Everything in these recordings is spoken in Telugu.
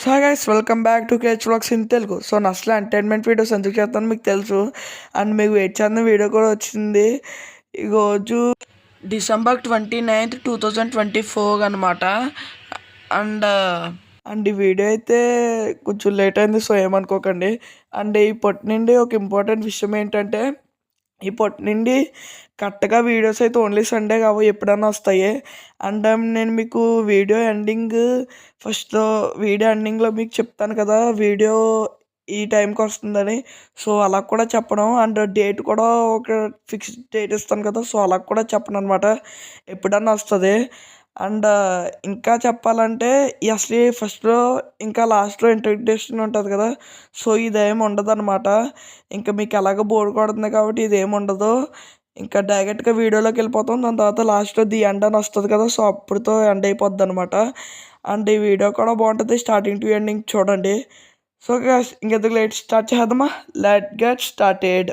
So guys welcome back to Kech vlogs in Telugu. So నా అసలు ఎంటర్టైన్మెంట్ వీడియోస్ ఎందుకు చేస్తాను మీకు తెలుసు. అండ్ మీకు వెయిట్ చేసిన వీడియో కూడా వచ్చింది. ఈరోజు December 29th 2024 అనమాట. అండ్ అండ్ ఈ వీడియో అయితే కొంచెం లేట్ అయింది, సో ఏమనుకోకండి. అండ్ ఇప్పటి నుండి ఒక ఇంపార్టెంట్ విషయం ఏంటంటే, ఇప్పటి నుండి కరెక్ట్గా వీడియోస్ అయితే ఓన్లీ సండే కావు, ఎప్పుడైనా వస్తాయి. అండ్ నేను మీకు వీడియో ఎండింగ్లో మీకు చెప్తాను కదా వీడియో ఈ టైంకి వస్తుందని. సో అలా కూడా చెప్పడం, అండ్ డేట్ కూడా ఒక ఫిక్స్డ్ డేట్ ఇస్తాను కదా, సో అలా కూడా చెప్పను అనమాట, ఎప్పుడన్నా వస్తుంది. అండ్ ఇంకా చెప్పాలంటే అసలు ఫస్ట్లో ఇంకా లాస్ట్లో ఇంట్రడక్షన్ ఉంటుంది కదా, సో ఇదేమి ఉండదు అనమాట. ఇంకా మీకు ఎలాగో బోర్ కొడుతుంది కాబట్టి ఇదేమి ఉండదు. ఇంకా డైరెక్ట్గా వీడియోలోకి వెళ్ళిపోతాం. దాని తర్వాత లాస్ట్లో ది ఎండ్ అని వస్తుంది కదా, సో అప్పుడుతో ఎండ్ అయిపోద్ది అనమాట. అండ్ ఈ వీడియో కూడా బాగుంటుంది, స్టార్టింగ్ టు ఎండింగ్ చూడండి. సో ఇంకెందుకు లేట్ స్టార్ట్ చేద్దామా, let get started.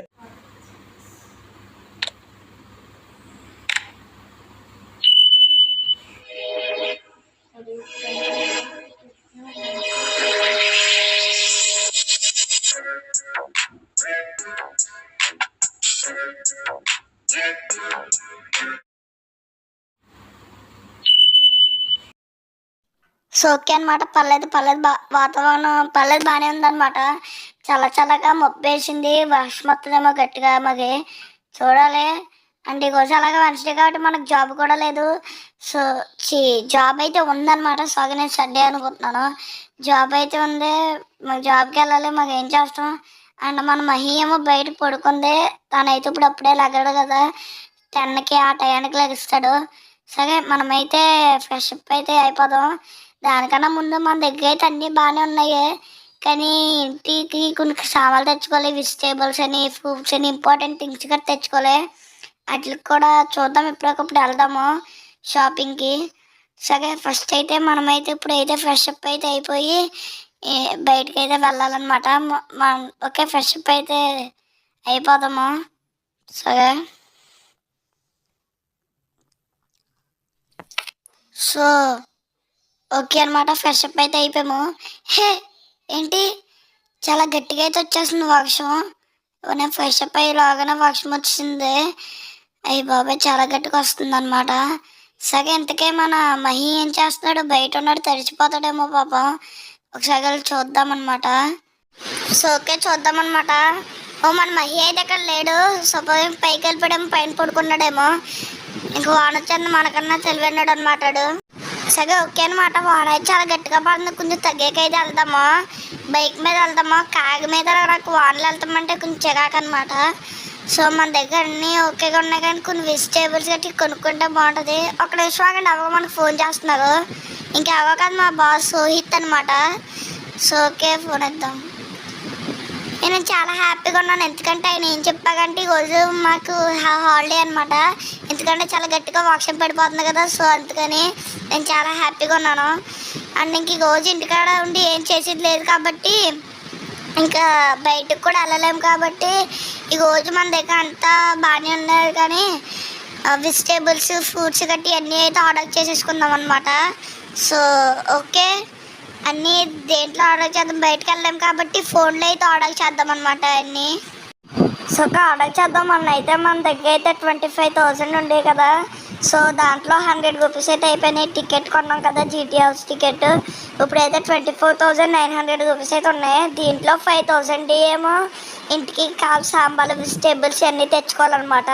So okay అనమాట. పర్లేదు వాతావరణం పర్లేదు, బాగానే ఉందన్నమాట. చల్లగా మొబ్బేసింది, వర్షం వస్తుందేమో గట్టిగా మరి చూడాలి. అండ్ ఈరోజు అలాగే వెన్స్డే కాబట్టి మనకు జాబ్ కూడా లేదు. సో జాబ్ అయితే ఉందన్నమాట. సో నేను సండే అనుకుంటున్నాను. జాబ్ అయితే ఉంది, మాకు జాబ్కి వెళ్ళాలి, మాకు ఏం చేస్తాం. అండ్ మన మహి ఏమో బయట పడుకుంది. తనైతే ఇప్పుడు అప్పుడే లెగడు కదా, 10కి ఆ టయానికి లెగిస్తాడు. సరే మనమైతే ఫ్రెష్ అప్ అయితే అయిపోదాం. దానికన్నా ముందు మన దగ్గర అయితే అన్నీ బాగానే ఉన్నాయి, కానీ ఇంటికి కొన్ని సామాన్లు తెచ్చుకోవాలి, వెజిటేబుల్స్ అని, ఫ్రూట్స్ అని, ఇంపార్టెంట్ థింగ్స్ కూడా తెచ్చుకోవాలి. వాటికి కూడా చూద్దాం, ఇప్పటికప్పుడు వెళ్దాము షాపింగ్కి. సరే ఫస్ట్ అయితే మనమైతే ఇప్పుడైతే ఫ్రెష్ అప్ అయితే అయిపోయి బయటకు అయితే వెళ్ళాలన్నమాట. ఓకే ఫ్రెష్ అప్ అయితే అయిపోదాము. సరే సో ఓకే అనమాట, ఫ్రెష్ అప్ అయితే అయిపోయాము. హే ఏంటి చాలా గట్టిగా అయితే వచ్చేస్తుంది వర్షం. నేను ఫ్రెష్ అప్ అయ్యేలాగానే వర్షం వచ్చింది. అయ్యి బాబాయ్ చాలా గట్టిగా వస్తుంది అనమాట. సరే ఇంతకే మన మహి ఏం చేస్తున్నాడు, బయట ఉన్నాడు, తడిచిపోతాడేమో పాపం. ఒకసారి వెళ్ళి చూద్దామన్నమాట. So okay చూద్దామన్నమాట. మన మహి అయితే ఇక్కడ లేడు. సో పైకి వెళ్ళిపోయాడేమో, పైన పడుకున్నాడేమో. ఇంక వానొచ్చింది, మనకన్నా తెలివన్నాడు అనమాట. సరే ఓకే అనమాట. వాన అయితే చాలా గట్టిగా పడుతుంది, కొంచెం తగ్గేకైతే వెళ్దామా, బైక్ మీద వెళ్దామా. కాగి మీద నాకు వానలు వెళ్తామంటే కొంచెం చిరాకు అనమాట. సో మన దగ్గర అన్నీ ఓకేగా ఉన్నాయి, కానీ కొన్ని వెజిటేబుల్స్ గట్టి కొనుక్కుంటే బాగుంటుంది. ఒక నిమిషం ఆగండి, అవో మనకు ఫోన్ చేస్తున్నారు. ఇంకా అవో కాదు, మా బాస్ సోహిత్ అనమాట. సో ఓకే ఫోన్ ఇద్దాం. నేను చాలా హ్యాపీగా ఉన్నాను, ఎందుకంటే ఆయన ఏం చెప్పాకంటే ఈరోజు మాకు హాలిడే అనమాట. ఎందుకంటే చాలా గట్టిగా వర్షం పడిపోతుంది కదా, సో అందుకని నేను చాలా హ్యాపీగా ఉన్నాను. అండ్ ఇంక ఈరోజు ఇంటికాడ ఉండి ఏం చేసేది లేదు కాబట్టి, ఇంకా బయటకు కూడా వెళ్ళలేము కాబట్టి ఈరోజు మన దగ్గర అంతా బాగానే ఉన్నారు. కానీ వెజిటేబుల్స్, ఫ్రూట్స్ గట్టి అన్నీ అయితే ఆర్డర్ చేసేసుకుందాం అనమాట. సో ఓకే అన్నీ దేంట్లో ఆర్డర్ చేద్దాం, బయటకు వెళ్ళాం కాబట్టి ఫోన్లో అయితే ఆర్డర్ చేద్దాం అనమాట అన్నీ. సో ఆర్డర్ చేద్దాం. అయితే మన దగ్గర అయితే 25,000 ఉండే కదా, సో దాంట్లో 100 రూపీస్ అయితే అయిపోయినాయి. టికెట్ కొన్నాం కదా, జీటీ హౌస్ టికెట్. ఇప్పుడైతే 24,900 రూపీస్ అయితే ఉన్నాయి. దీంట్లో 5,000 ఏమో ఇంటికి కావాలి సాంబార్లు, వెజిటేబుల్స్ అన్నీ తెచ్చుకోవాలన్నమాట.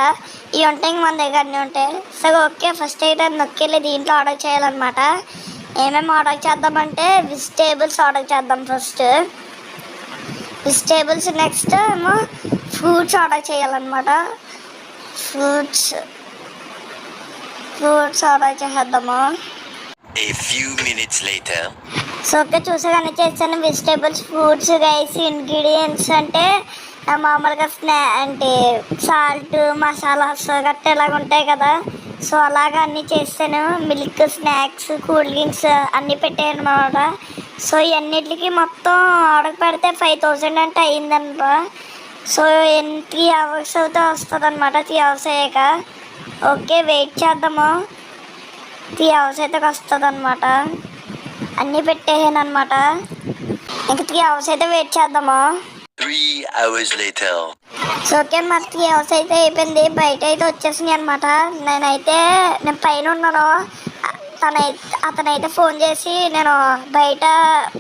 ఇవి ఉంటాయి, మన దగ్గర అన్నీ ఉంటాయి. సో ఓకే ఫస్ట్ అయితే నొక్కెళ్ళి దీంట్లో ఆర్డర్ చేయాలన్నమాట. ఏమేమి ఆర్డర్ చేద్దామంటే వెజిటేబుల్స్ ఆర్డర్ చేద్దాం ఫస్ట్. వెజిటేబుల్స్ నెక్స్ట్ ఏమో ఫ్రూట్స్ ఆర్డర్ చేయాలన్నమాట. ఫ్రూట్స్ ఆర్డర్ చేద్దాము. సో ఓకే చూసాగానే చేస్తాను. వెజిటేబుల్స్, ఫ్రూట్స్, రైస్, ఇంగ్రీడియంట్స్ అంటే మామూలుగా అంటే సాల్ట్, మసాలాస్ గట్రా ఇలాగ ఉంటాయి కదా, సో అలాగా అన్నీ చేస్తాను. మిల్క్, స్నాక్స్, కూల్ డ్రింక్స్ అన్నీ పెట్టాను అన్నమాట. సో ఇవన్నిటికి మొత్తం ఆర్డర్ పెడితే 5,000 అంటే అయ్యిందనమాట. సో 3 hours అయితే వస్తుంది అనమాట. 3 hours అయ్యాక ఓకే వెయిట్ చేద్దాము. 3 hours అయితే వస్తుంది అనమాట. అన్నీ పెట్టేసాను అనమాట. ఇంక 3 అవర్స్ అయితే వెయిట్ చేద్దాము. 3 hours later. సో ఓకే అనమాట, 3 అవర్స్ అయితే అయిపోయింది. బయట అయితే వచ్చేసినాయి అనమాట. నేను పైన ఉన్నాను. అతనైతే ఫోన్ చేసి నేను బయట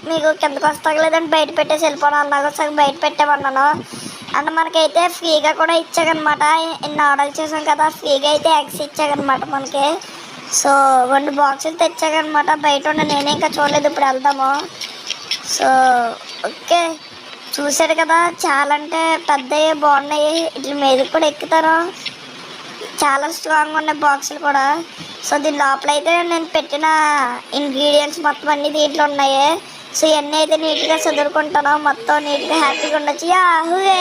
మీకు కిందకు వస్తాను లేదంటే బయట పెట్టేసి వెళ్ళిపోను అన్నాడు. సగం బయట పెట్టామన్నాను. అండ్ మనకైతే ఫ్రీగా కూడా ఇచ్చాగనమాట. ఇన్ని ఆర్డర్ చేసాం కదా, ఫ్రీగా అయితే ఎగ్స్ ఇచ్చాగనమాట మనకి. సో 2 బాక్సులు తెచ్చాగనమాట. బయట ఉన్న నేనే ఇంకా చూడలేదు, ఇప్పుడు వెళ్దాము. సో ఓకే, చూసారు కదా, చాలా అంటే పెద్దవి బాగున్నాయి. వీటి మీద కూడా ఎక్కుతారు, చాలా స్ట్రాంగ్ ఉన్నాయి బాక్సులు కూడా. సో దీని లోపల అయితే నేను పెట్టిన ఇంగ్రీడియంట్స్ మొత్తం అన్నీ దీంట్లో ఉన్నాయి. సో ఇవన్నీ అయితే నీట్గా చదువుకుంటాను, మొత్తం నీట్గా హ్యాపీగా ఉండొచ్చు. యాహూయే!